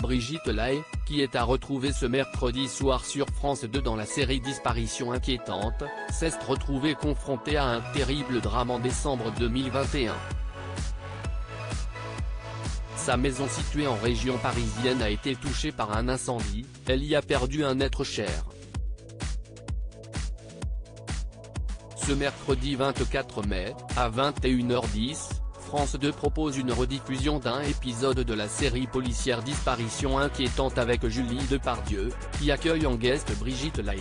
Brigitte Lahaie, qui est à retrouver ce mercredi soir sur France 2 dans la série Disparition inquiétante, s'est retrouvée confrontée à un terrible drame en décembre 2021. Sa maison située en région parisienne a été touchée par un incendie, elle y a perdu un être cher. Ce mercredi 24 mai, à 21h10, France 2 propose une rediffusion d'un épisode de la série policière Disparition inquiétante avec Julie Depardieu, qui accueille en guest Brigitte Lahaie.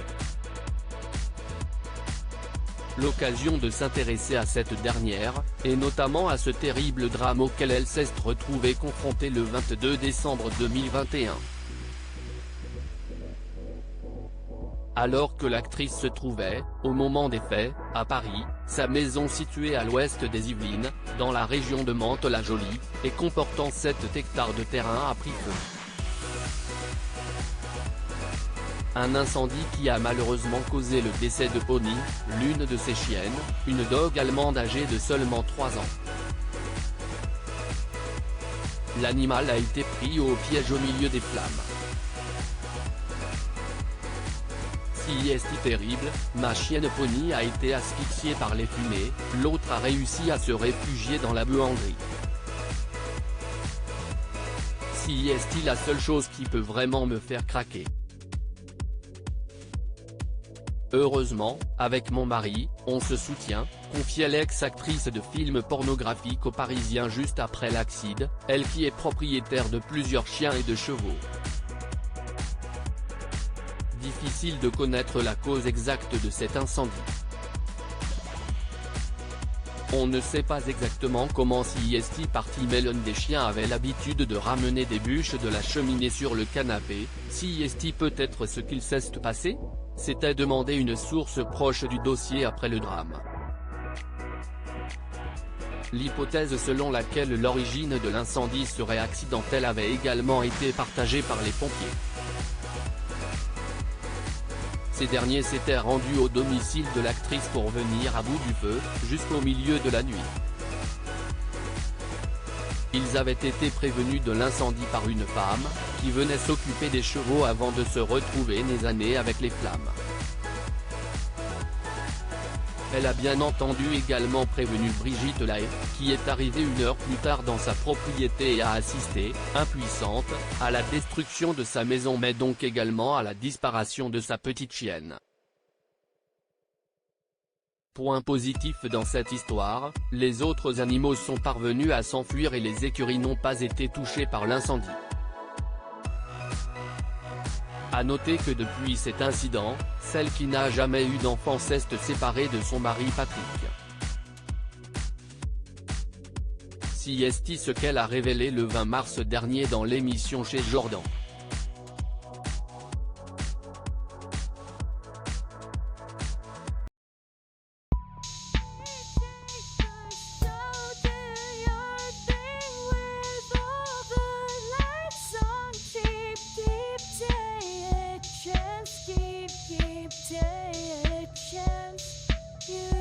L'occasion de s'intéresser à cette dernière, et notamment à ce terrible drame auquel elle s'est retrouvée confrontée le 22 décembre 2021. Alors que l'actrice se trouvait, au moment des faits, à Paris, sa maison située à l'ouest des Yvelines, dans la région de Mantes-la-Jolie, et comportant 7 hectares de terrain a pris feu. Un incendie qui a malheureusement causé le décès de Pony, l'une de ses chiennes, une dogue allemande âgée de seulement 3 ans. L'animal a été pris au piège au milieu des flammes. Si est terrible, ma chienne Pony a été asphyxiée par les fumées, l'autre a réussi à se réfugier dans la buanderie. Si est la seule chose qui peut vraiment me faire craquer. Heureusement, avec mon mari, on se soutient, confiait l'ex-actrice de films pornographiques aux Parisiens juste après l'accident, elle qui est propriétaire de plusieurs chiens et de chevaux. Difficile de connaître la cause exacte de cet incendie. On ne sait pas exactement comment s'y est parti, mais l'un des chiens avait l'habitude de ramener des bûches de la cheminée sur le canapé. S'y est peut-être ce qu'il s'est passé ? S'était demandé une source proche du dossier après le drame. L'hypothèse selon laquelle l'origine de l'incendie serait accidentelle avait également été partagée par les pompiers. Ces derniers s'étaient rendus au domicile de l'actrice pour venir à bout du feu, jusqu'au milieu de la nuit. Ils avaient été prévenus de l'incendie par une femme, qui venait s'occuper des chevaux avant de se retrouver nez à nez avec les flammes. Elle a bien entendu également prévenu Brigitte Lahaie, qui est arrivée 1 heure plus tard dans sa propriété et a assisté, impuissante, à la destruction de sa maison mais donc également à la disparition de sa petite chienne. Point positif dans cette histoire, les autres animaux sont parvenus à s'enfuir et les écuries n'ont pas été touchées par l'incendie. À noter que depuis cet incident, celle qui n'a jamais eu d'enfant s'est séparée de son mari Patrick. Si est ce qu'elle a révélé le 20 mars dernier dans l'émission Chez Jordan. Keep take a chance. You